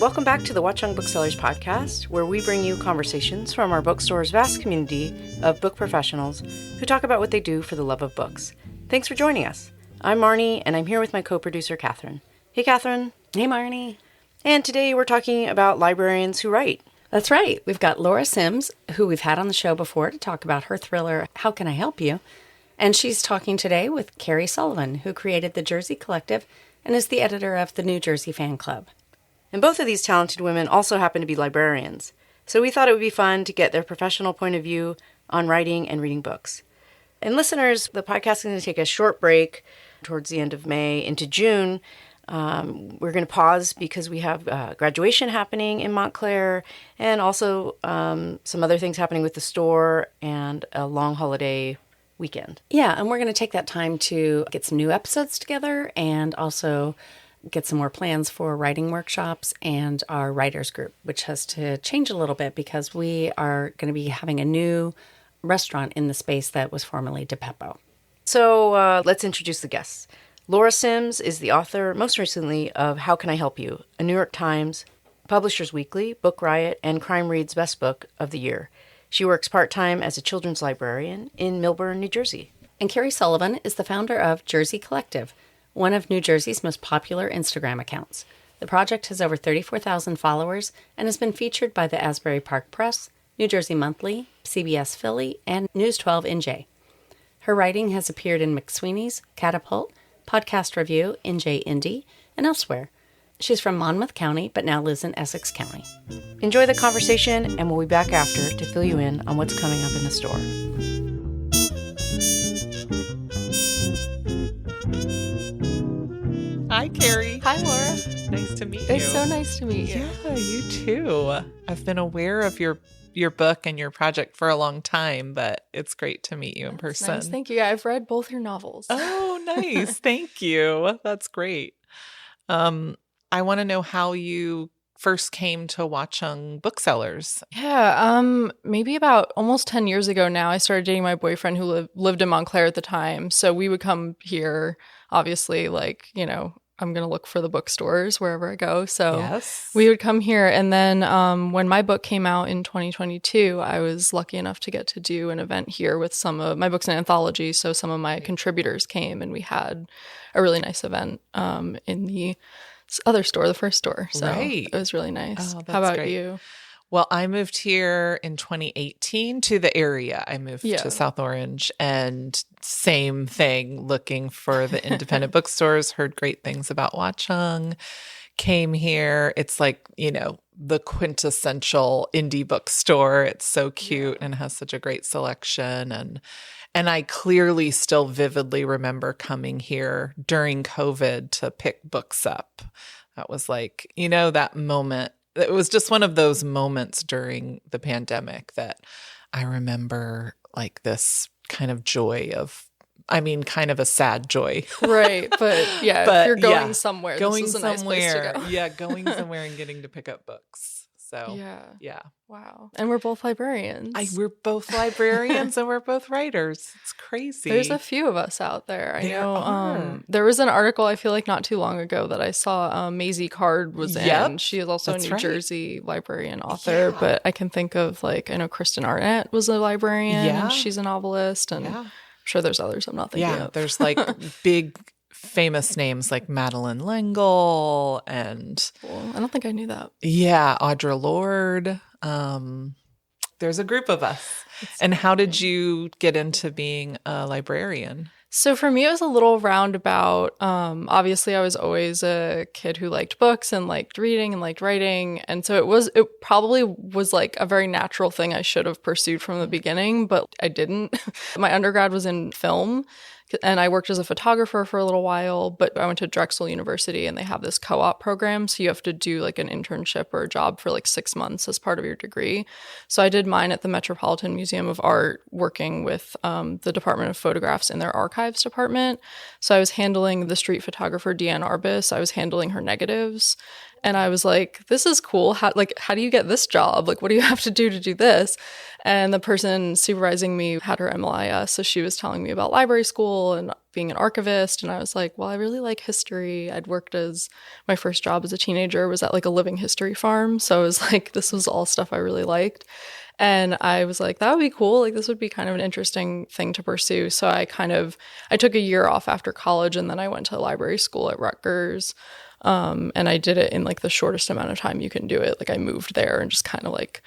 welcome back to the Watchung Booksellers podcast, where we bring you conversations from our bookstore's vast community of book professionals who talk about what they do for the love of books. Thanks for joining us. I'm Marnie, and I'm here with my co-producer, Kathryn. Hey, Kathryn. Hey, Marnie. And today we're talking about librarians who write. That's right. We've got Laura Sims, who we've had on the show before to talk about her thriller, How Can I Help You? And she's talking today with Carrie Sullivan, who created the Jersey Collective and is the editor of the New Jersey Fan Club. And both of these talented women also happen to be librarians. So we thought it would be fun to get their professional point of view on writing and reading books. And listeners, the podcast is going to take a short break towards the end of May into June. We're going to pause because we have graduation happening in Montclair and also some other things happening with the store and a long holiday weekend. Yeah, and we're going to take that time to get some new episodes together and also get some more plans for writing workshops and our writers group, which has to change a little bit because we are going to be having a new restaurant in the space that was formerly DePeppo. So let's introduce the guests. Laura Sims is the author, most recently, of How Can I Help You? A New York Times, Publishers Weekly, Book Riot, and Crime Read's Best Book of the Year. She works part-time as a children's librarian in Millburn, New Jersey. And Carrie Sullivan is the founder of Jersey Collective, one of New Jersey's most popular Instagram accounts. The project has over 34,000 followers and has been featured by the Asbury Park Press, New Jersey Monthly, CBS Philly, and News 12 NJ. Her writing has appeared in McSweeney's, Catapult, Podcast Review, NJ Indie, and elsewhere. She's from Monmouth County, but now lives in Essex County. Enjoy the conversation, and we'll be back after to fill you in on what's coming up in the store. Hi, Carrie. Hi, Laura. Nice to meet you. It's so nice to meet you. Yeah, you too. I've been aware of your book and your project for a long time, but it's great to meet you in person. Nice. Thank you. Yeah, I've read both your novels. Oh, nice. Thank you. That's great. I want to know how you first came to Watchung Booksellers. Yeah, maybe about almost 10 years ago now, I started dating my boyfriend who lived in Montclair at the time. So we would come here, obviously, I'm going to look for the bookstores wherever I go. So yes. We would come here. And then when my book came out in 2022, I was lucky enough to get to do an event here with some of my books in anthology. So some of my contributors came and we had a really nice event in the other store, the first store. So right. It was really nice. Oh, How about great. you? Well, I moved here in 2018 to the area. I moved to South Orange and same thing, looking for the independent bookstores, heard great things about Watchung, came here. It's like, the quintessential indie bookstore. It's so cute and has such a great selection. And I clearly still vividly remember coming here during COVID to pick books up. That was like, that moment. It was just one of those moments during the pandemic that I remember, like this kind of joy of, kind of a sad joy. Right. But yeah, if you're going somewhere, this is a nice place to go. Yeah, going somewhere and getting to pick up books. So, yeah. Wow. And we're both librarians. We're both librarians and we're both writers. It's crazy. There's a few of us out there. I know. Are. There was an article, I feel like not too long ago, that I saw Maisie Card was in. She is also a New Jersey librarian author, but I can think of I know Kristen Arnett was a librarian. Yeah. She's a novelist, and I'm sure there's others I'm not thinking of. Yeah, there's big famous names like Madeline L'Engle and I don't think I knew that. Yeah, Audre Lorde. There's a group of us. And how did you get into being a librarian? So for me, it was a little roundabout. Obviously, I was always a kid who liked books and liked reading and liked writing. And so it probably was like a very natural thing I should have pursued from the beginning, but I didn't. My undergrad was in film. And I worked as a photographer for a little while, but I went to Drexel University and they have this co-op program. So you have to do an internship or a job for 6 months as part of your degree. So I did mine at the Metropolitan Museum of Art, working with the Department of Photographs in their archives department. So I was handling the street photographer Deanne Arbus. I was handling her negatives. And I was like, this is cool. How do you get this job? Like, what do you have to do this? And the person supervising me had her MLIS. So she was telling me about library school and being an archivist. And I was like, well, I really like history. I'd worked my first job as a teenager was at like a living history farm. So I was like, this was all stuff I really liked. And I was like, that would be cool. Like, this would be kind of an interesting thing to pursue. So I took a year off after college, and then I went to library school at Rutgers. And I did it in like the shortest amount of time you can do it. Like, I moved there and just kind of like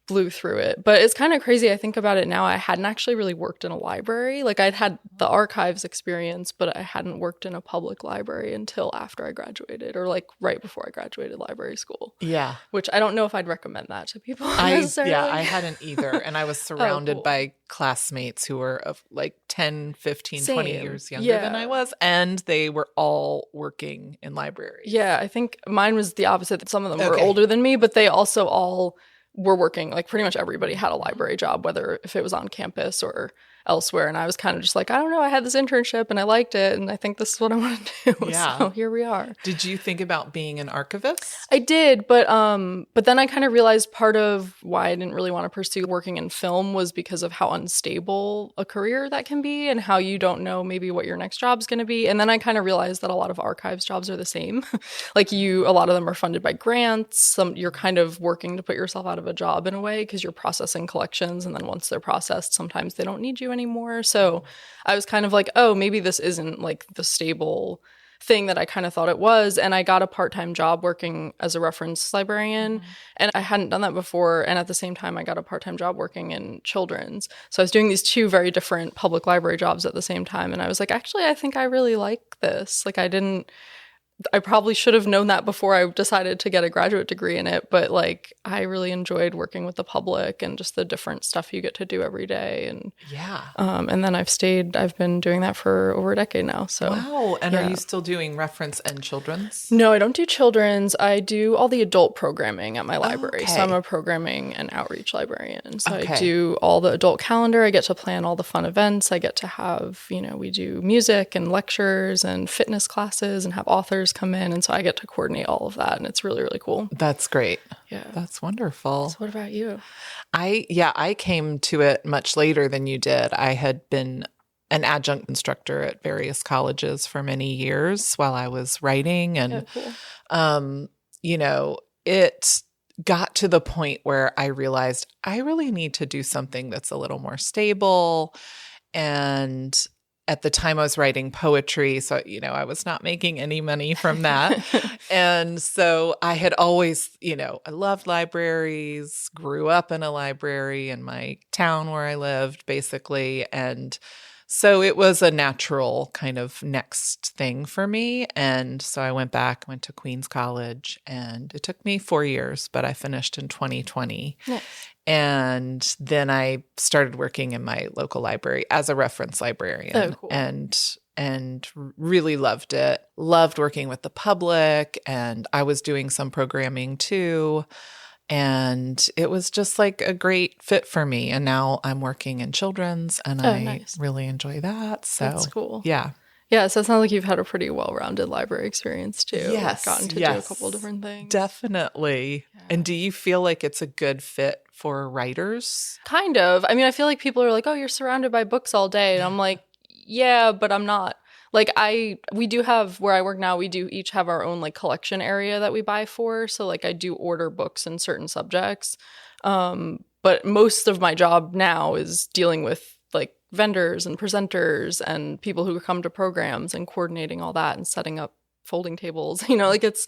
blew through it. But it's kind of crazy. I think about it now. I hadn't actually really worked in a library. Like, I'd had the archives experience, but I hadn't worked in a public library until after I graduated, or like right before I graduated library school. Yeah. Which I don't know if I'd recommend that to people necessarily. I hadn't either. And I was surrounded cool. by classmates who were of like 10, 15, Same. 20 years younger than I was. And they were all working in libraries. Yeah, I think mine was the opposite. Some of them were older than me, but they also all were working. Like, pretty much everybody had a library job, whether if it was on campus or elsewhere. And I was kind of just like, I don't know, I had this internship and I liked it, and I think this is what I want to do. Yeah. So here we are. Did you think about being an archivist? I did, but then I kind of realized part of why I didn't really want to pursue working in film was because of how unstable a career that can be, and how you don't know maybe what your next job's going to be. And then I kind of realized that a lot of archives jobs are the same. Like, a lot of them are funded by grants. You're kind of working to put yourself out of a job in a way, because you're processing collections, and then once they're processed, sometimes they don't need you anymore. So I was kind of like, oh, maybe this isn't like the stable thing that I kind of thought it was. And I got a part-time job working as a reference librarian, and I hadn't done that before. And at the same time, I got a part-time job working in children's. So I was doing these two very different public library jobs at the same time. And I was like, actually, I think I really like this. Like, I probably should have known that before I decided to get a graduate degree in it, but like, I really enjoyed working with the public and just the different stuff you get to do every day. And and then I've been doing that for over a decade now. So wow. And are you still doing reference and children's? No, I don't do children's. I do all the adult programming at my library. So I'm a programming and outreach librarian. So I do all the adult calendar. I get to plan all the fun events. I get to have, we do music and lectures and fitness classes and have authors come in. And so I get to coordinate all of that. And it's really, really cool. That's great. Yeah. That's wonderful. So what about you? I came to it much later than you did. I had been an adjunct instructor at various colleges for many years while I was writing. And, it got to the point where I realized I really need to do something that's a little more stable. And at the time I was writing poetry, so, I was not making any money from that. And so I had always, I loved libraries, grew up in a library in my town where I lived, basically. And so it was a natural kind of next thing for me. And so I went to Queens College, and it took me 4 years, but I finished in 2020. Nice. And then I started working in my local library as a reference librarian. Oh, cool. And really loved it. Loved working with the public, and I was doing some programming too. And it was just like a great fit for me. And now I'm working in children's, and I really enjoy that. So that's cool. Yeah. Yeah, so it sounds like you've had a pretty well-rounded library experience too. Yes. Gotten to do a couple of different things. Definitely. Yeah. And do you feel like it's a good fit for writers? Kind of. I mean, I feel like people are like, oh, you're surrounded by books all day. And I'm like, yeah, but I'm not. Like, we do have, where I work now, we do each have our own like collection area that we buy for. So like, I do order books in certain subjects. But most of my job now is dealing with like vendors and presenters and people who come to programs and coordinating all that and setting up folding tables. It's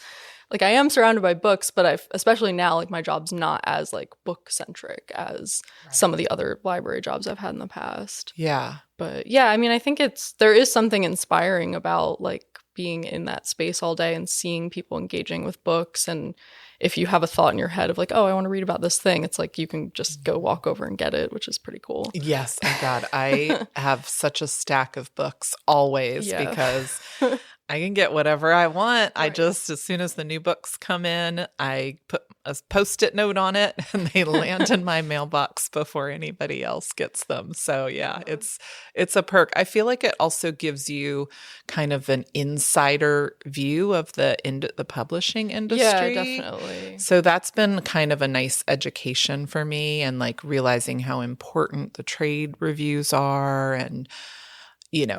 like, I am surrounded by books, but especially now, like, my job's not as like book centric as some of the other library jobs I've had in the past. Yeah. But yeah, I mean, I think there is something inspiring about like being in that space all day and seeing people engaging with books. And if you have a thought in your head of like, oh, I want to read about this thing, it's like you can just go walk over and get it, which is pretty cool. Yes. Oh God, I have such a stack of books always because I can get whatever I want. Right. As soon as the new books come in, I a Post-it note on it, and they land in my mailbox before anybody else gets them. So yeah, it's a perk. I feel like it also gives you kind of an insider view of the publishing industry. Yeah, definitely. So that's been kind of a nice education for me, and like realizing how important the trade reviews are, and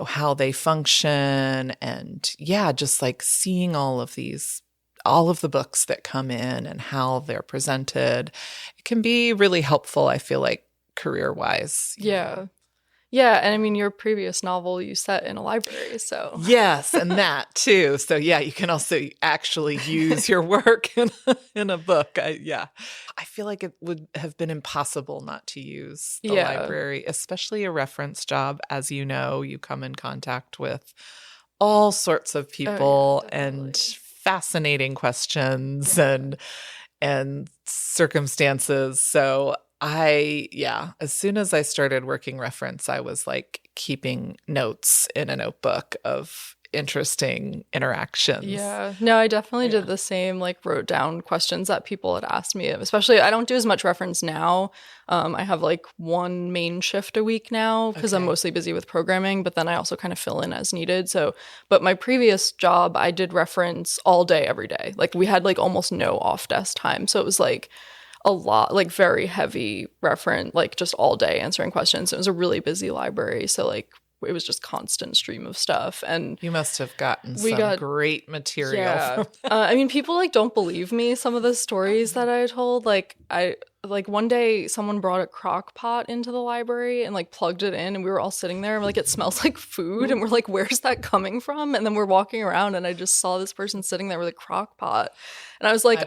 how they function, and yeah, just like seeing all of the books that come in and how they're presented. It can be really helpful, I feel like, career-wise. Yeah. Yeah, and I mean, your previous novel you set in a library, so. Yes, and that too. So yeah, you can also actually use your work in a book. I feel like it would have been impossible not to use the library, especially a reference job. As you know, you come in contact with all sorts of people and fascinating questions and circumstances. So as soon as I started working reference, I was like keeping notes in a notebook of interesting interactions. Yeah. No, I definitely did the same, like wrote down questions that people had asked me. Especially, I don't do as much reference now. I have like one main shift a week now because I'm mostly busy with programming, but then I also kind of fill in as needed. So, but my previous job, I did reference all day, every day. Like we had like almost no off desk time. So it was like a lot, like very heavy reference, like just all day answering questions. It was a really busy library. So like it was just constant stream of stuff. And you must have gotten some great material. Yeah. I mean, people like don't believe me, some of the stories that I told. Like one day someone brought a crock pot into the library and like plugged it in, and we were all sitting there and we're like, it smells like food, and we're like, where's that coming from? And then we're walking around and I just saw this person sitting there with a crock pot, and I was like,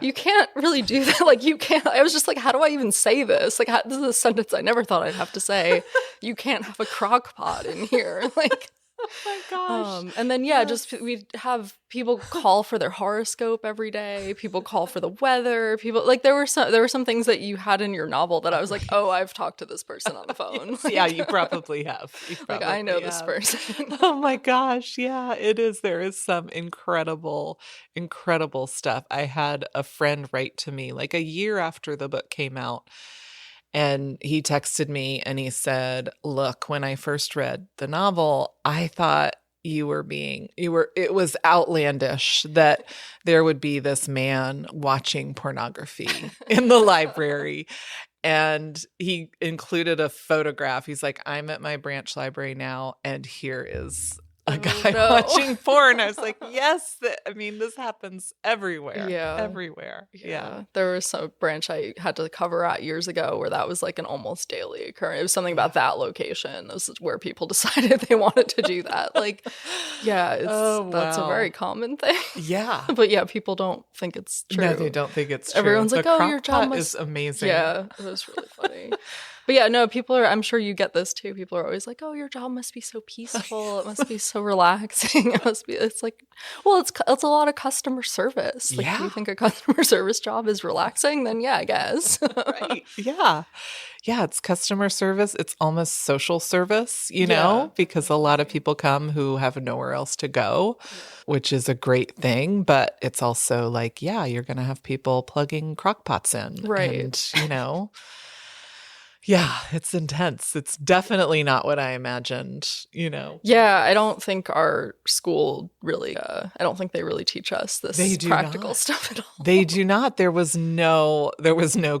you can't really do that. Like you can't. I was just like, how do I even say this? Like this is a sentence I never thought I'd have to say. You can't have a crock pot in here. Like, oh my gosh. And then just we'd have people call for their horoscope every day. People call for the weather. People like there were some things that you had in your novel that I was like, oh, I've talked to this person on the phone. Yes, yeah, you probably have. Like I know this person. Oh my gosh, yeah, it is. There is some incredible stuff. I had a friend write to me like a year after the book came out. And he texted me and he said, look, when I first read the novel, I thought it was outlandish that there would be this man watching pornography in the library. And he included a photograph. He's like, I'm at my branch library now, and here is a guy watching porn. I was like, yes, this happens everywhere. Yeah. Everywhere. Yeah. There was some branch I had to cover at years ago where that was like an almost daily occurrence. It was something about that location. This is where people decided they wanted to do that. Like, that's a very common thing. Yeah. But yeah, people don't think it's true. No, they don't think it's true. Everyone's like, your job is amazing. Yeah, it was really funny. But yeah, no, people are, I'm sure you get this too. People are always like, oh, your job must be so peaceful. It must be so relaxing. It's like, well, it's a lot of customer service. Like, if you think a customer service job is relaxing, then yeah, I guess. Right. Yeah. Yeah, it's customer service. It's almost social service, because a lot of people come who have nowhere else to go, which is a great thing. But it's also like, you're going to have people plugging crock pots in. Right. And, yeah, it's intense. It's definitely not what I imagined, Yeah, I don't think our school really, I don't think they really teach us this practical stuff at all. They do not. There was no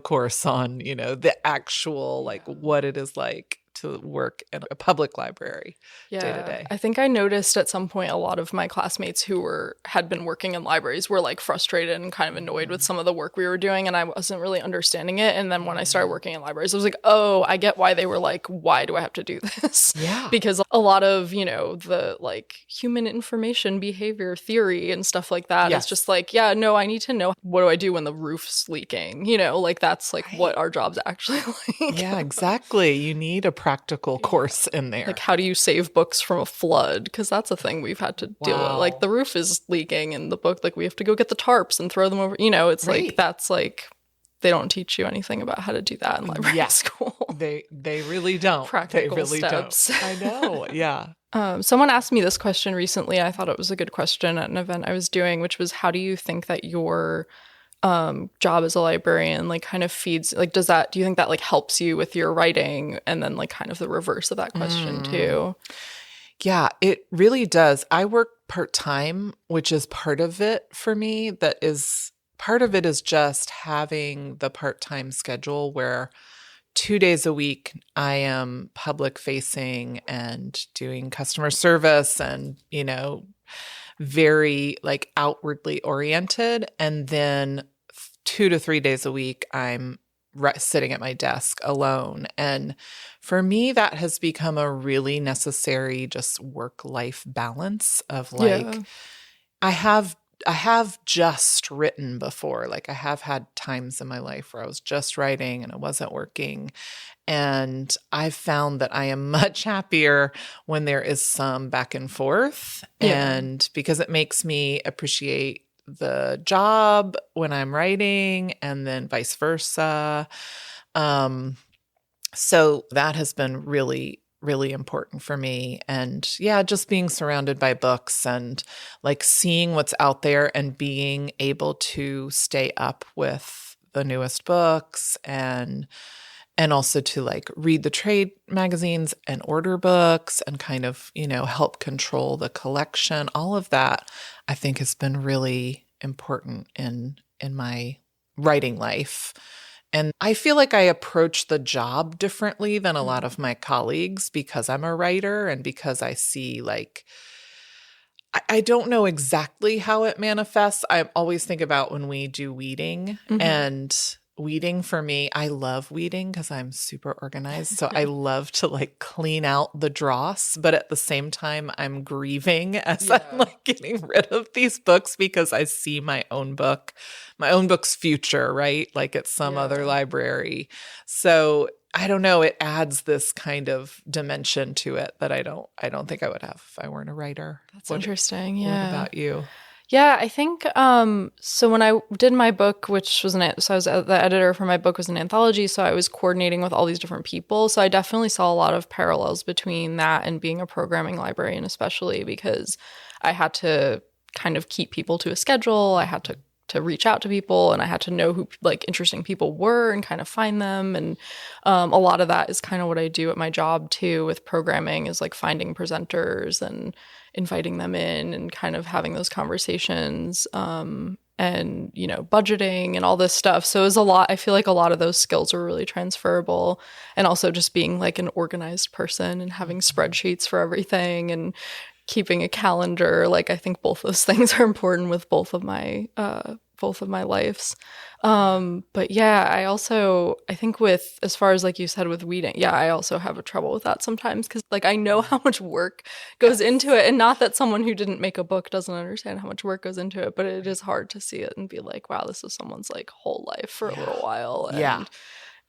course on, the actual, like, what it is like to work in a public library day to day. I think I noticed at some point a lot of my classmates who had been working in libraries were like frustrated and kind of annoyed with some of the work we were doing, and I wasn't really understanding it. And then when I started working in libraries, I was like, oh, I get why they were like, why do I have to do this? Yeah. Because a lot of, the like human information behavior theory and stuff like that is just like, I need to know, what do I do when the roof's leaking? Like that's like what our job's actually like. Yeah, exactly. You need a practical course in there. Like, how do you save books from a flood? Because that's a thing we've had to deal with. Like, the roof is leaking in the book. Like, we have to go get the tarps and throw them over. It's like, that's like, they don't teach you anything about how to do that in library school. They really don't. Practical they really steps. Don't. I know. Yeah. Someone asked me this question recently. I thought it was a good question at an event I was doing, which was, how do you think that your job as a librarian like kind of feeds, like do you think that like helps you with your writing? And then like kind of the reverse of that question too. Yeah, it really does. I work part-time, which is part of it for me. Part of it is just having the part-time schedule where 2 days a week I am public facing and doing customer service and, very like outwardly oriented. And then 2 to 3 days a week I'm sitting at my desk alone. And for me, that has become a really necessary just work-life balance of like, I have just written before. Like I have had times in my life where I was just writing and it wasn't working. And I've found that I am much happier when there is some back and forth. And because it makes me appreciate the job when I'm writing and then vice versa. So that has been really, really important for me. And yeah, just being surrounded by books and like seeing what's out there and being able to stay up with the newest books and also to like read the trade magazines and order books and kind of, help control the collection. All of that I think has been really important in my writing life. And I feel like I approach the job differently than a lot of my colleagues because I'm a writer and because I see like, I don't know exactly how it manifests. I always think about when we do weeding and weeding for me, I love weeding because I'm super organized. So I love to like clean out the dross, but at the same time, I'm grieving as I'm like getting rid of these books because I see my own book's future, right? Like at some other library. So I don't know, it adds this kind of dimension to it that I don't think I would have if I weren't a writer. That's interesting. Yeah. What about you? Yeah, I think so when I did my book, which was the editor for my book was an anthology, so I was coordinating with all these different people. So I definitely saw a lot of parallels between that and being a programming librarian, especially because I had to kind of keep people to a schedule. I had to reach out to people and I had to know who like interesting people were and kind of find them. And a lot of that is kind of what I do at my job too with programming is like finding presenters and inviting them in and kind of having those conversations and, budgeting and all this stuff. So it was a lot. I feel like a lot of those skills are really transferable and also just being like an organized person and having spreadsheets for everything and keeping a calendar. Like I think both those things are important with both of my lives. But yeah, I think with, as far as like you said with weeding, I also have a trouble with that sometimes because like I know how much work goes into it, and not that someone who didn't make a book doesn't understand how much work goes into it, but it is hard to see it and be like, wow, this is someone's like whole life for a little while.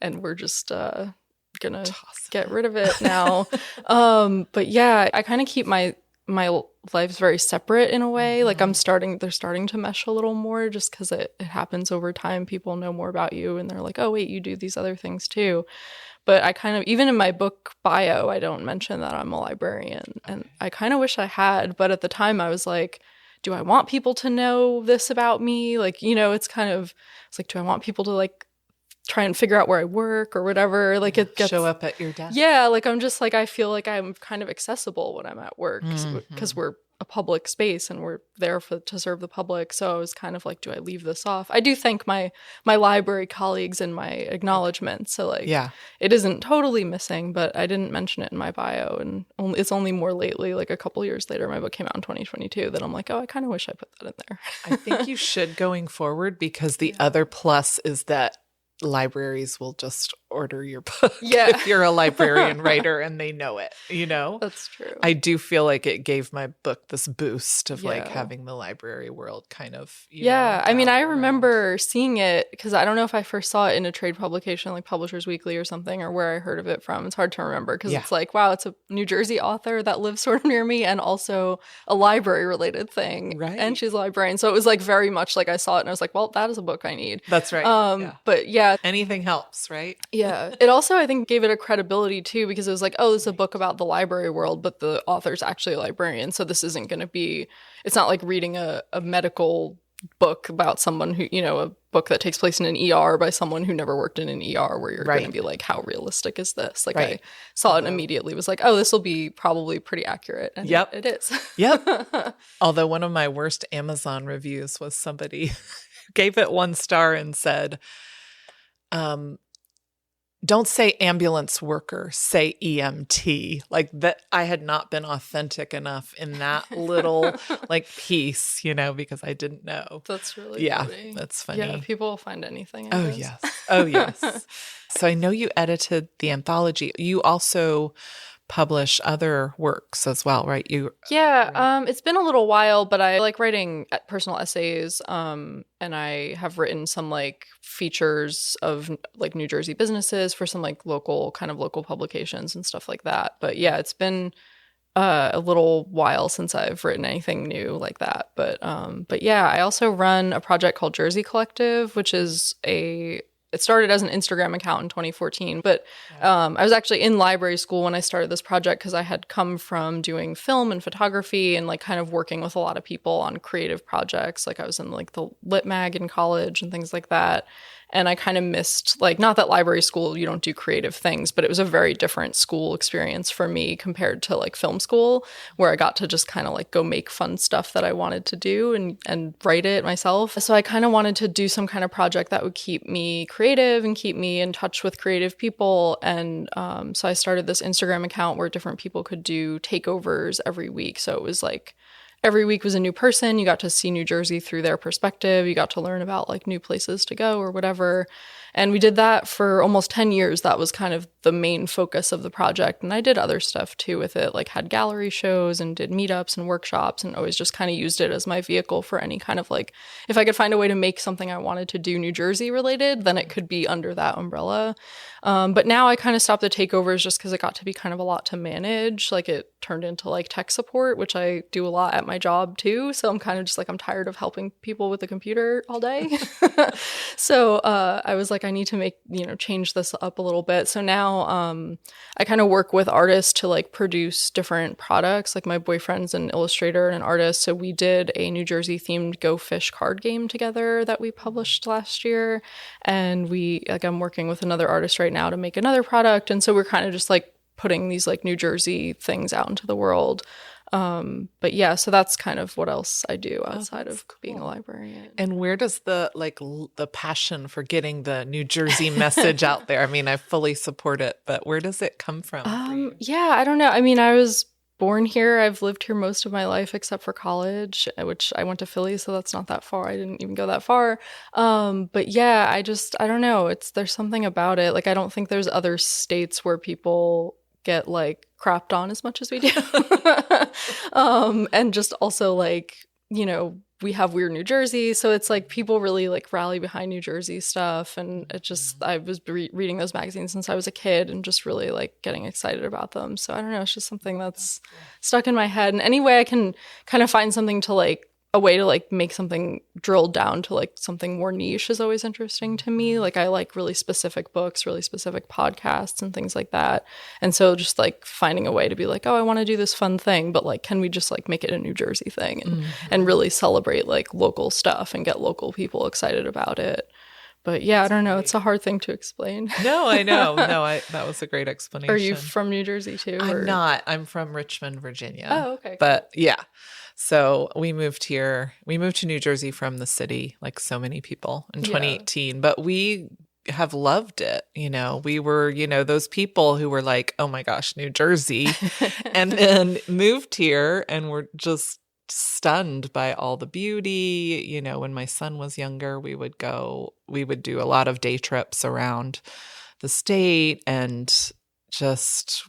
And we're just gonna get rid of it now. But yeah, I kind of keep my life's very separate in a way. Like they're starting to mesh a little more just because it happens over time. People know more about you and they're like, oh wait, you do these other things too. But I kind of, even in my book bio, I don't mention that I'm a librarian. And I kind of wish I had, but at the time I was like, do I want people to know this about me? Like, it's like, do I want people to like try and figure out where I work or whatever. Like it gets, show up at your desk. Yeah, like I'm just like I feel like I'm kind of accessible when I'm at work because we're a public space and we're there to serve the public. So I was kind of like, do I leave this off? I do thank my library colleagues in my acknowledgments. So like, it isn't totally missing, but I didn't mention it in my bio, and it's only more lately, like a couple years later, my book came out in 2022. That I'm like, oh, I kind of wish I put that in there. I think you should going forward because the other plus is that libraries will just order your book if you're a librarian writer and they know it, That's true. I do feel like it gave my book this boost of like having the library world kind of I mean, I remember seeing it because I don't know if I first saw it in a trade publication like Publishers Weekly or something, or where I heard of it from. It's hard to remember because it's like, wow, it's a New Jersey author that lives sort of near me and also a library related thing, right? And she's a librarian, so it was like very much like I saw it and I was like, well, that is a book I need. That's right. But anything helps, right? Yeah. It also, I think, gave it a credibility, too, because it was like, oh, this is a book about the library world, but the author's actually a librarian. So this isn't going to be – it's not like reading a medical book about someone who, a book that takes place in an ER by someone who never worked in an ER, where you're going to be like, how realistic is this? Like I saw it and immediately was like, oh, this will be probably pretty accurate. And it is. Yep. Although one of my worst Amazon reviews was somebody who gave it 1 star and said, don't say ambulance worker, say EMT. Like that, I had not been authentic enough in that little like piece, because I didn't know. That's really funny. That's funny. Yeah, people will find anything. Oh, yes. Oh, yes. So I know you edited the anthology. You also publish other works as well, right? It's been a little while, but I like writing personal essays, and I have written some like features of like New Jersey businesses for some like local publications and stuff like that. But yeah, it's been a little while since I've written anything new like that. But yeah, I also run a project called Jersey Collective, which is it started as an Instagram account in 2014, but I was actually in library school when I started this project because I had come from doing film and photography and like kind of working with a lot of people on creative projects. Like I was in like the Lit Mag in college and things like that. And I kind of missed, like, not that library school, you don't do creative things, but it was a very different school experience for me compared to like film school, where I got to just kind of like go make fun stuff that I wanted to do and write it myself. So I kind of wanted to do some kind of project that would keep me creative and keep me in touch with creative people. And so I started this Instagram account where different people could do takeovers every week. So it was like, every week was a new person. You got to see New Jersey through their perspective. You got to learn about like new places to go or whatever. And we did that for almost 10 years. That was kind of the main focus of the project. And I did other stuff too with it, like had gallery shows and did meetups and workshops, and always just kind of used it as my vehicle for any kind of like, if I could find a way to make something I wanted to do New Jersey related, then it could be under that umbrella. But now I kind of stopped the takeovers just because it got to be kind of a lot to manage. Like it turned into like tech support, which I do a lot at my job too. So I'm kind of just like, I'm tired of helping people with the computer all day. So I was like, I need to change this up a little bit. So now I kind of work with artists to like produce different products. Like my boyfriend's an illustrator and an artist. So we did a New Jersey themed Go Fish card game together that we published last year. And I'm working with another artist right now to make another product. And so we're kind of just like putting these like New Jersey things out into the world. But yeah, so that's kind of what else I do outside of being a librarian. And where does the passion for getting the New Jersey message out there? I mean, I fully support it, but where does it come from? Yeah, I don't know. I mean, I was born here. I've lived here most of my life except for college, which I went to Philly, so that's not that far. I didn't even go that far. But yeah, I don't know. There's something about it. Like, I don't think there's other states where people get like crapped on as much as we do. And just also like, we have Weird New Jersey. So it's like people really like rally behind New Jersey stuff. And it just, I was reading those magazines since I was a kid and just really like getting excited about them. So I don't know, it's just something that's stuck in my head. And any way I can kind of find something to like, a way to like make something drilled down to like something more niche is always interesting to me. Like I like really specific books, really specific podcasts and things like that. And so just like finding a way to be like, oh, I want to do this fun thing, but like, can we just like make it a New Jersey thing and really celebrate like local stuff and get local people excited about it. But yeah, I don't know. It's a hard thing to explain. No, I know. No, that was a great explanation. Are you from New Jersey too? I'm not. I'm from Richmond, Virginia. Oh, okay. But yeah. So we moved here. We moved to New Jersey from the city, like so many people in 2018. But we have loved it. We were, those people who were like, oh my gosh, New Jersey. And then moved here and were just stunned by all the beauty. When my son was younger, we would do a lot of day trips around the state, and just,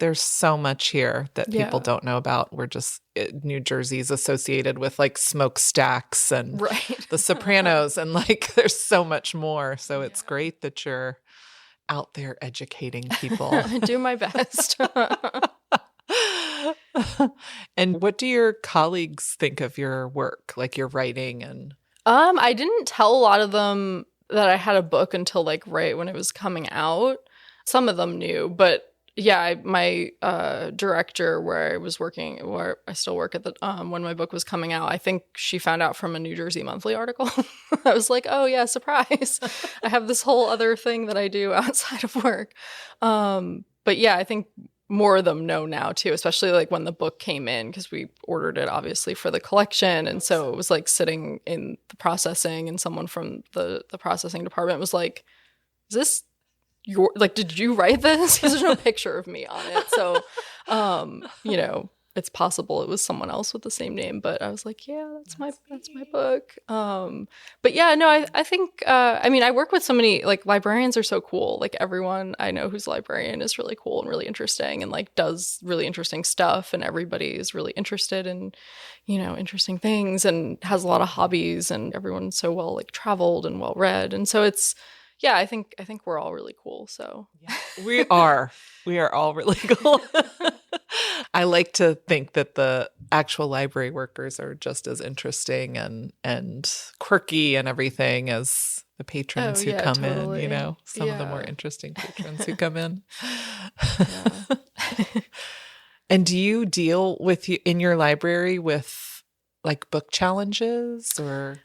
there's so much here that people don't know about. We're just, New Jersey's associated with like smokestacks and The Sopranos, and like there's so much more. So it's great that you're out there educating people. I do my best. And what do your colleagues think of your work, like your writing? And I didn't tell a lot of them that I had a book until like right when it was coming out. Some of them knew, but my director where I still work at the when my book was coming out, I think she found out from a New Jersey Monthly article. I was like, oh yeah, surprise. I have this whole other thing that I do outside of work. But yeah, I think more of them know now too, especially like when the book came in, because we ordered it obviously for the collection. And so it was like sitting in the processing, and someone from the processing department was like, is this did you write this? Because there's no picture of me on it. So, it's possible it was someone else with the same name, but I was like, yeah, that's my book. But yeah, no, I think, I work with so many, like, librarians are so cool. Like, everyone I know who's a librarian is really cool and really interesting and, like, does really interesting stuff. And everybody is really interested in, interesting things and has a lot of hobbies, and everyone's so well, like, traveled and well read. And so it's, yeah, I think we're all really cool. So we are all really cool. I like to think that the actual library workers are just as interesting and quirky and everything as the patrons who come in, some of the more interesting patrons who come in. And do you deal in your library with like book challenges or?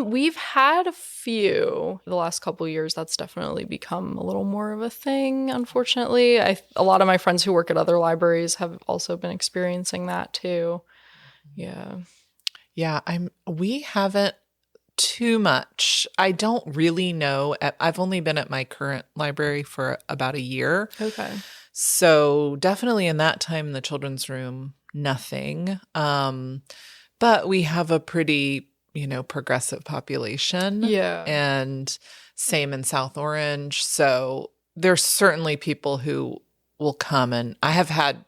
We've had a few the last couple of years. That's definitely become a little more of a thing, unfortunately. A lot of my friends who work at other libraries have also been experiencing that too. Yeah. Yeah, we haven't too much. I don't really know. I've only been at my current library for about a year. Okay. So definitely in that time in the children's room, nothing. But we have a pretty progressive population. Yeah. And same in South Orange. So there's certainly people who will come, and I have had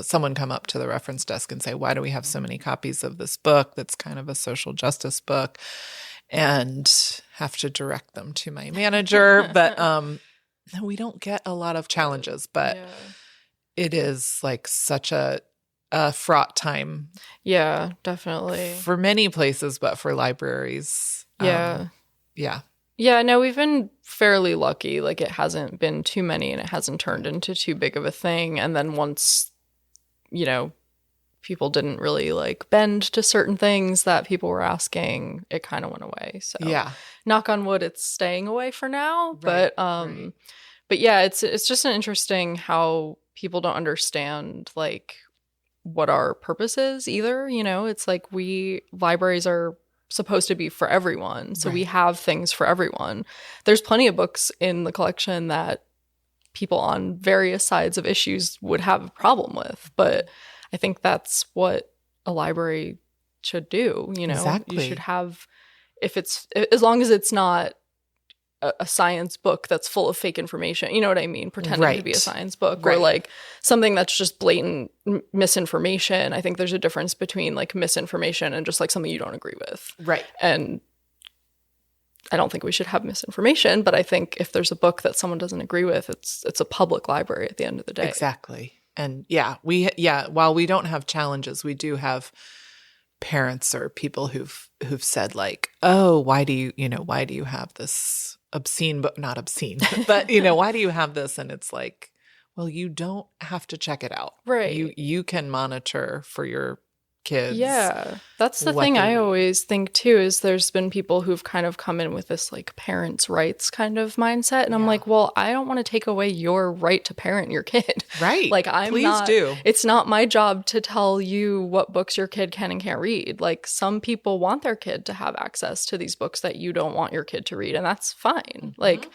someone come up to the reference desk and say, why do we have so many copies of this book that's kind of a social justice book? And have to direct them to my manager. But we don't get a lot of challenges, but it is like such a fraught time. Yeah, definitely. For many places, but for libraries. Yeah. Yeah. Yeah, no, we've been fairly lucky. Like, it hasn't been too many and it hasn't turned into too big of a thing. And then once, people didn't really like bend to certain things that people were asking, it kind of went away. So yeah, knock on wood, it's staying away for now. Right, But yeah, it's just an interesting how people don't understand like what our purpose is either. It's like libraries are supposed to be for everyone. So we have things for everyone. There's plenty of books in the collection that people on various sides of issues would have a problem with. But I think that's what a library should do. Exactly. You should have, as long as it's not a science book that's full of fake information, you know what I mean? Pretending to be a science book, or like something that's just blatant misinformation. I think there's a difference between like misinformation and just like something you don't agree with. Right. And I don't think we should have misinformation, but I think if there's a book that someone doesn't agree with, it's a public library at the end of the day. Exactly. And while we don't have challenges, we do have parents or people who've said like, oh, why do you have this obscene book? Not obscene, but why do you have this? And it's like, well, you don't have to check it out. Right. You can monitor for your kids. Yeah. That's the thing I always think too, is there's been people who've kind of come in with this like parents' rights kind of mindset. And I'm like, well, I don't want to take away your right to parent your kid. Right. Like Please do. It's not my job to tell you what books your kid can and can't read. Like, some people want their kid to have access to these books that you don't want your kid to read. And that's fine. Mm-hmm. Like,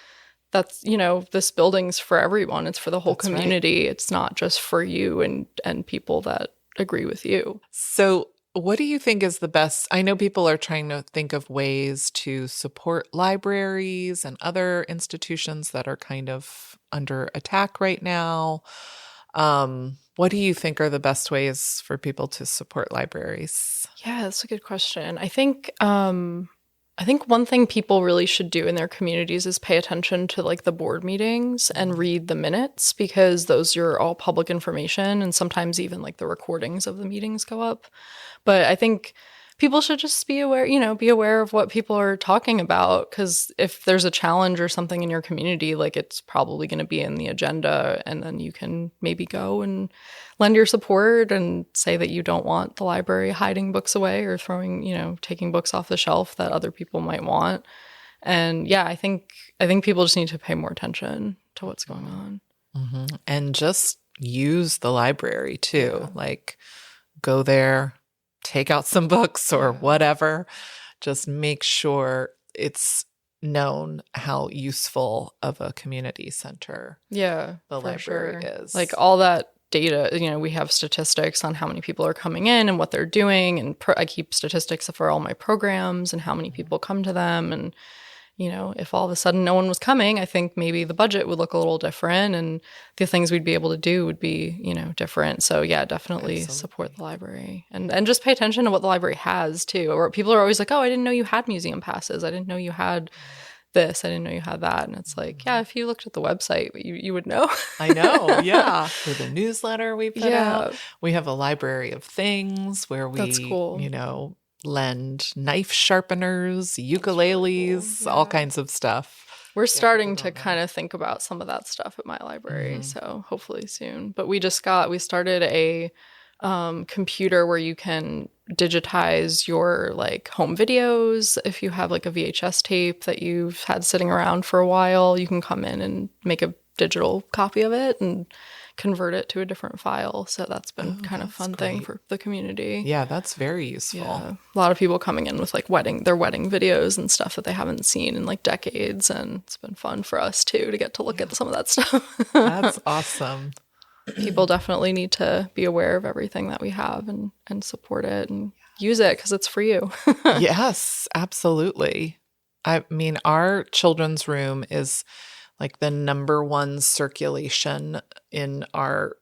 that's, this building's for everyone. It's for the whole community. Right. It's not just for you and people that agree with you. So what do you think is the best? I know people are trying to think of ways to support libraries and other institutions that are kind of under attack right now. What do you think are the best ways for people to support libraries? Yeah, that's a good question. I think one thing people really should do in their communities is pay attention to like the board meetings and read the minutes, because those are all public information, and sometimes even like the recordings of the meetings go up. But I think people should just be aware of what people are talking about, because if there's a challenge or something in your community, like it's probably going to be in the agenda, and then you can maybe go and lend your support and say that you don't want the library hiding books away or taking books off the shelf that other people might want. And yeah, I think people just need to pay more attention to what's going on. Mm-hmm. And just use the library too. Like, go there, take out some books or whatever. Just make sure it's known how useful of a community center the library is. Like all that data, we have statistics on how many people are coming in and what they're doing. And I keep statistics for all my programs and how many people come to them. And if all of a sudden no one was coming, I think maybe the budget would look a little different and the things we'd be able to do would be, different. So yeah, definitely support the library and just pay attention to what the library has too. Or people are always like, oh, I didn't know you had museum passes. I didn't know you had this. I didn't know you had that. And it's like, yeah, if you looked at the website, you would know. I know. Yeah. With the newsletter we put out, we have a library of things where we, That's cool. Lend knife sharpeners, ukuleles, all kinds of stuff. We're starting to kind of think about some of that stuff at my library, so hopefully soon. But we started a computer where you can digitize your like home videos. If you have like a VHS tape that you've had sitting around for a while, you can come in and make a digital copy of it and convert it to a different file. So that's been kind of fun thing for the community. Yeah, that's very useful. Yeah. A lot of people coming in with like their wedding videos and stuff that they haven't seen in like decades, and it's been fun for us too to get to look at some of that stuff. That's awesome. People definitely need to be aware of everything that we have and support it and use it because it's for you. Yes, absolutely. I mean, our children's room is like the number one circulation in our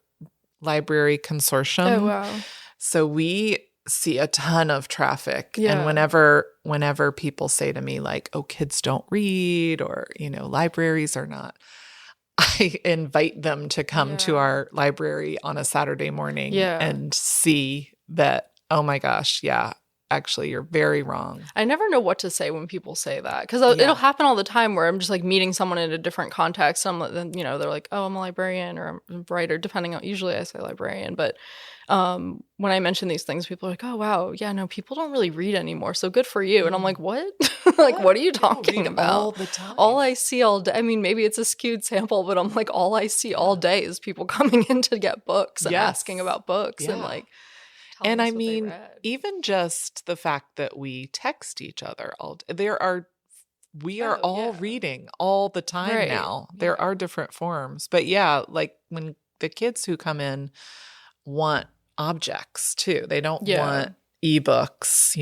library consortium. Oh, wow. So we see a ton of traffic. Yeah. And whenever people say to me like, oh, kids don't read or, libraries are not, I invite them to come to our library on a Saturday morning and see that, oh my gosh, actually, you're very wrong. I never know what to say when people say that because it'll happen all the time where I'm just like meeting someone in a different context. And they're like, oh, I'm a librarian or I'm a writer, depending on, usually I say librarian. But when I mention these things, people are like, oh, wow. Yeah, no, people don't really read anymore. So good for you. And I'm like, what? Like, what are you talking about? All the time. All I see all day. I mean, maybe it's a skewed sample, but I'm like, all I see all day is people coming in to get books and asking about books and like, and I mean, even just the fact that we text each other all day, we are all reading all the time now. There are different forms. But like when the kids who come in want objects too. They don't want ebooks.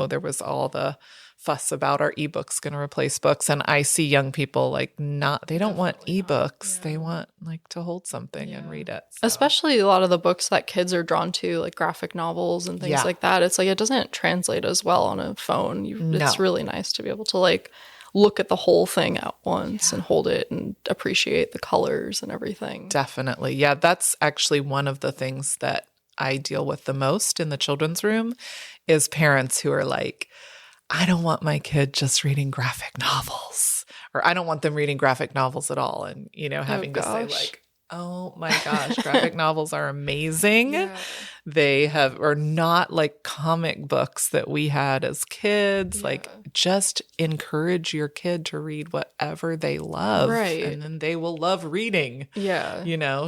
There was all the fuss about are ebooks going to replace books, and I see young people like they don't want ebooks. They want like to hold something and read it. So. Especially a lot of the books that kids are drawn to, like graphic novels and things like that. It's like it doesn't translate as well on a phone. It's really nice to be able to like look at the whole thing at once and hold it and appreciate the colors and everything. Definitely. Yeah, that's actually one of the things that I deal with the most in the children's room is parents who are like, I don't want my kid just reading graphic novels, or I don't want them reading graphic novels at all. And, having to say like, oh my gosh, graphic novels are amazing. Yeah. They are not like comic books that we had as kids. Like just encourage your kid to read whatever they love. Right. And then they will love reading. Yeah.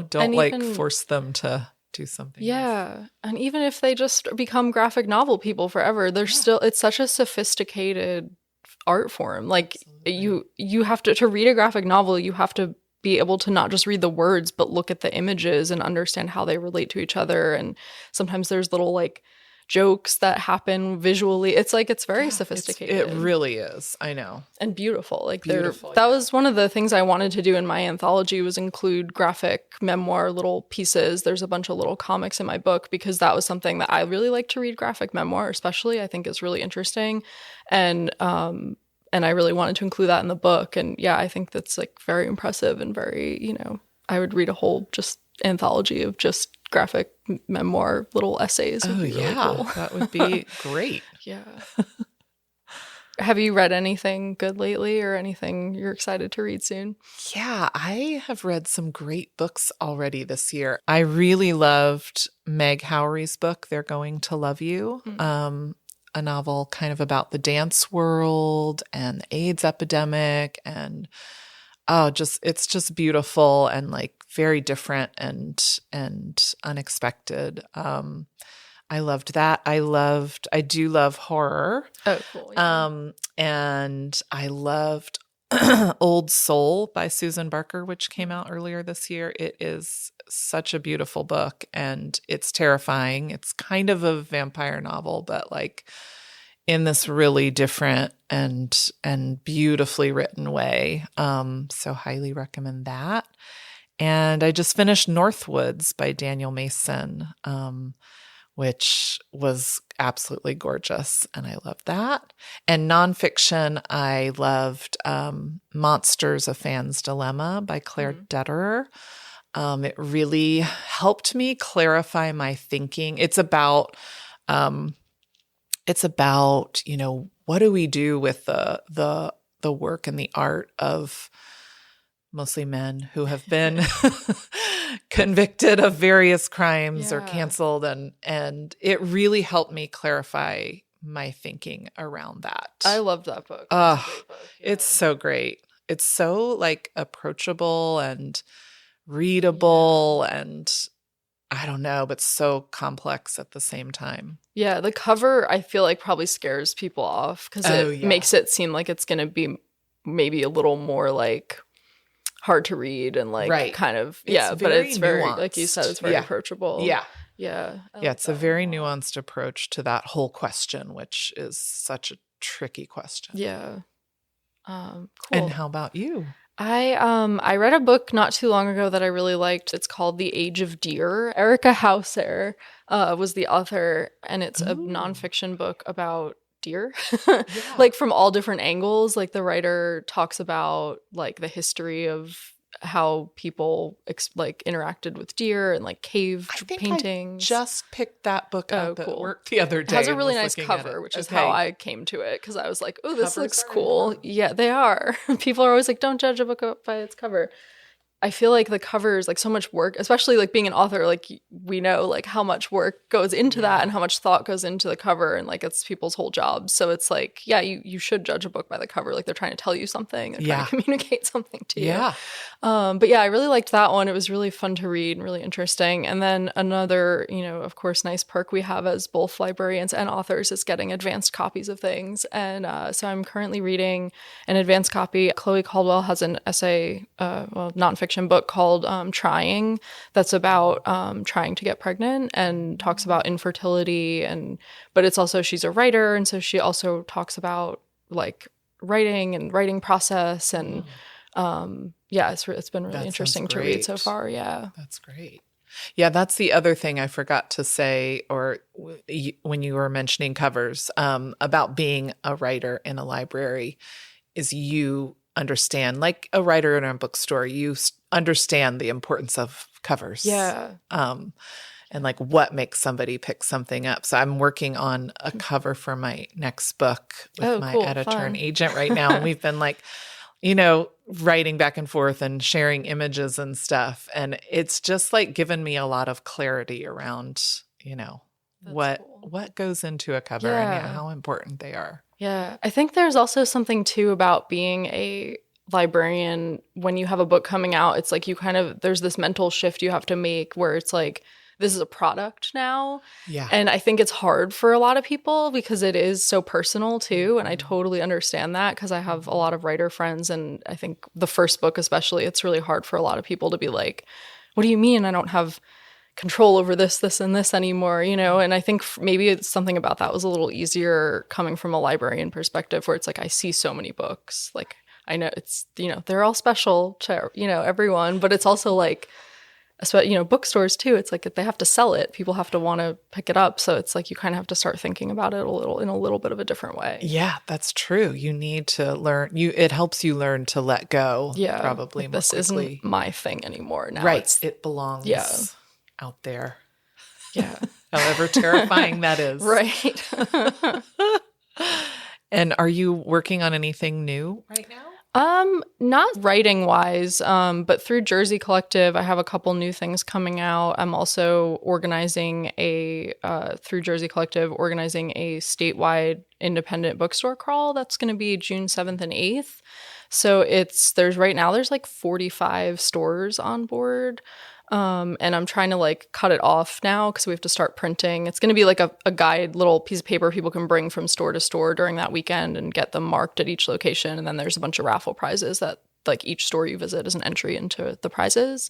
Don't like force them to do something else. And even if they just become graphic novel people forever, they're still, it's such a sophisticated art form. Like you have to read a graphic novel, you have to be able to not just read the words, but look at the images and understand how they relate to each other. And sometimes there's little like jokes that happen visually. It's like, it's very sophisticated. It really is. I know. And beautiful. Like that was one of the things I wanted to do in my anthology was include graphic memoir little pieces. There's a bunch of little comics in my book because that was something that I really like to read. Graphic memoir, especially, I think is really interesting. And I really wanted to include that in the book. And I think that's like very impressive and very, I would read a whole just anthology of just graphic memoir little essays would be really cool. That would be great. Yeah. Have you read anything good lately or anything you're excited to read soon? Yeah, I have read some great books already this year. I really loved Meg Howry's book, They're Going to Love You, a novel kind of about the dance world and the AIDS epidemic. And it's just beautiful and like very different and unexpected. I loved that. I do love horror. Oh, cool. Yeah. And I loved Old Soul by Susan Barker, which came out earlier this year. It is such a beautiful book and it's terrifying. It's kind of a vampire novel, but like in this really different and beautifully written way. So highly recommend that. And I just finished Northwoods by Daniel Mason, which was absolutely gorgeous. And I loved that. And nonfiction, I loved Monsters, A Fan's Dilemma by Claire Detterer. It really helped me clarify my thinking. It's about, what do we do with the work and the art of mostly men who have been convicted of various crimes or canceled. And it really helped me clarify my thinking around that. I love that book. It's so great. It's so like approachable and readable and I don't know, but so complex at the same time. Yeah, the cover I feel like probably scares people off because it makes it seem like it's going to be maybe a little more like hard to read and like kind of but it's very nuanced. Like you said, it's very approachable. It's a very nuanced approach to that whole question, which is such a tricky question. Cool. And how about you? I read a book not too long ago that I really liked. It's called The Age of Deer. Erica Hauser was the author, and it's a nonfiction book about deer, like from all different angles. Like the writer talks about like the history of how people interacted with deer and like cave paintings. I just picked that book up at work the other day. It has a really nice cover, which is how I came to it because I was like, oh, this looks cool. Yeah, they are. People are always like, don't judge a book by its cover. I feel like the covers, like so much work, especially like being an author, like we know like how much work goes into that and how much thought goes into the cover and like it's people's whole jobs. So it's like, you should judge a book by the cover. Like they're trying to tell you something. They're trying to communicate something to you. But I really liked that one. It was really fun to read and really interesting. And then another, of course, nice perk we have as both librarians and authors is getting advanced copies of things. And so I'm currently reading an advanced copy. Chloe Caldwell has an essay, nonfiction book called Trying that's about trying to get pregnant and talks about infertility but it's also she's a writer and so she also talks about like writing process and it's been really interesting to read so far. That's great. Yeah, that's the other thing I forgot to say when you were mentioning covers about being a writer in a library is you understand, like a writer in a bookstore, you understand the importance of covers. And like what makes somebody pick something up. So I'm working on a cover for my next book with my editor and agent right now. And we've been like, writing back and forth and sharing images and stuff. And it's just like given me a lot of clarity around, what goes into a cover and how important they are. Yeah. I think there's also something too about being a librarian when you have a book coming out. It's like there's this mental shift you have to make where it's like, this is a product now. And I think it's hard for a lot of people because it is so personal too. And I totally understand that because I have a lot of writer friends. And I think the first book especially, it's really hard for a lot of people to be like, what do you mean I don't have control over this, and this anymore, And I think maybe it's something about that was a little easier coming from a librarian perspective where it's like, I see so many books. Like I know it's, they're all special to, everyone, but it's also like, bookstores too. It's like they have to sell it. People have to want to pick it up. So it's like you kind of have to start thinking about it in a little bit of a different way. Yeah, that's true. You need to learn. It helps you learn to let go. Yeah, probably like more this quickly. Isn't my thing anymore. Now right. It belongs. Yeah. out there. Yeah. However terrifying that is. Right. And are you working on anything new right now? Not writing wise, but through Jersey Collective, I have a couple new things coming out. I'm also organizing through Jersey Collective, organizing a statewide independent bookstore crawl that's going to be June 7th and 8th. So there's like 45 stores on board. And I'm trying to like cut it off now because we have to start printing. It's going to be like a guide, little piece of paper people can bring from store to store during that weekend and get them marked at each location. And then there's a bunch of raffle prizes that like each store you visit is an entry into the prizes.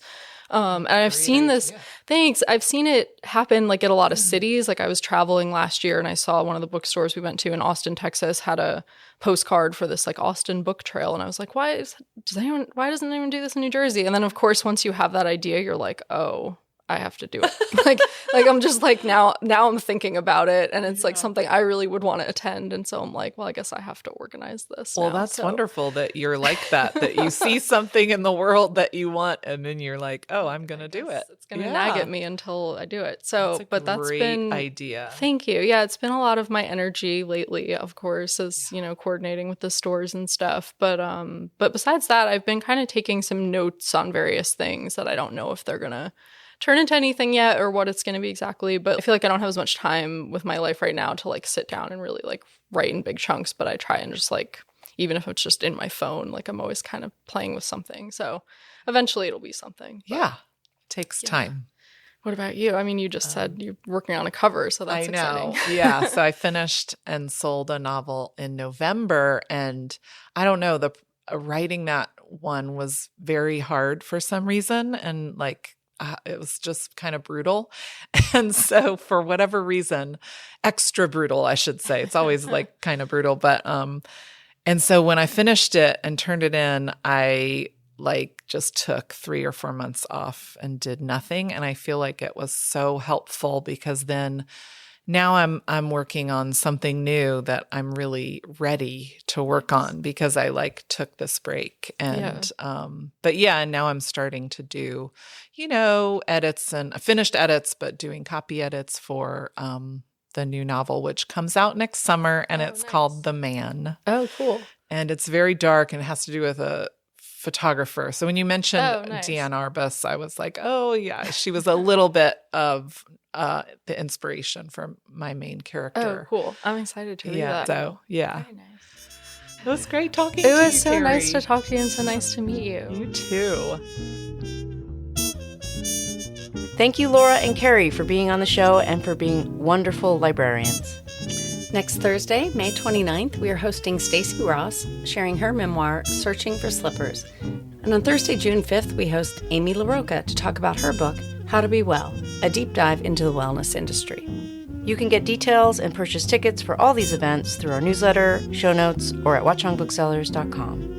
And I've seen this. Thanks. I've seen it happen like at a lot of cities. Like I was traveling last year and I saw one of the bookstores we went to in Austin, Texas had a postcard for this like Austin book trail. And I was like, why doesn't anyone do this in New Jersey? And then of course, once you have that idea, you're like, oh, I have to do it. like I'm just like now I'm thinking about it and it's like something I really would want to attend. And so I'm like, well, I guess I have to organize this. Well, that's wonderful that you're like that you see something in the world that you want and then you're like, oh, I'm going to do it. It's going to nag at me until I do it. So, that's been great idea. Thank you. Yeah, it's been a lot of my energy lately, of course, as, coordinating with the stores and stuff. But besides that, I've been kind of taking some notes on various things that I don't know if they're going to turn into anything yet or what it's going to be exactly. But I feel like I don't have as much time with my life right now to like sit down and really like write in big chunks. But I try and just like, even if it's just in my phone, like I'm always kind of playing with something. So eventually it'll be something. Yeah. It takes time. What about you? I mean, you just said you're working on a cover, so that's exciting. Yeah. So I finished and sold a novel in November. And I don't know, writing that one was very hard for some reason. And like, it was just kind of brutal. And so for whatever reason, extra brutal, I should say. It's always like kind of brutal. But, and so when I finished it and turned it in, I like just took 3 or 4 months off and did nothing. And I feel like it was so helpful because then now I'm working on something new that I'm really ready to work on because I like took this break and but and now I'm starting to do edits and finished edits but doing copy edits for the new novel which comes out next summer and it's called The Man. Oh, cool. And it's very dark and it has to do with a photographer. So when you mentioned Deanne Arbus, I was like, oh yeah, she was a little bit of the inspiration for my main character. Oh, cool. I'm excited to read that. So, yeah. Very nice. It was great talking to you, It was so Carrie. nice to talk to you and so nice to meet you. You too. Thank you, Laura and Carrie, for being on the show and for being wonderful librarians. Next Thursday, May 29th, we are hosting Stacey Ross, sharing her memoir, Searching for Slippers. And on Thursday, June 5th, we host Amy LaRocca to talk about her book, How to Be Well, a deep dive into the wellness industry. You can get details and purchase tickets for all these events through our newsletter, show notes, or at watchungbooksellers.com.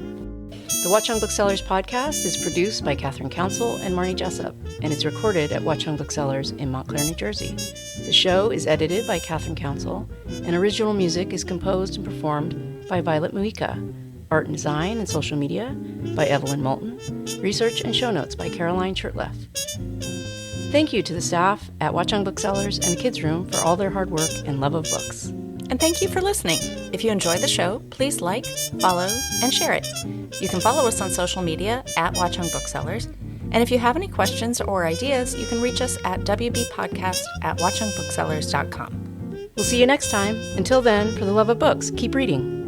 The Watchung Booksellers podcast is produced by Kathryn Counsell and Marnie Jessup, and it's recorded at Watchung Booksellers in Montclair, New Jersey. The show is edited by Kathryn Counsell, and original music is composed and performed by Violet Mujica. Art and design and social media by Evelyn Moulton. Research and show notes by Caroline Shurtleff. Thank you to the staff at Watchung Booksellers and the Kids Room for all their hard work and love of books. And thank you for listening. If you enjoyed the show, please like, follow, and share it. You can follow us on social media at Watchung Booksellers. And if you have any questions or ideas, you can reach us at wbpodcast@watchungbooksellers.com. We'll see you next time. Until then, for the love of books, keep reading.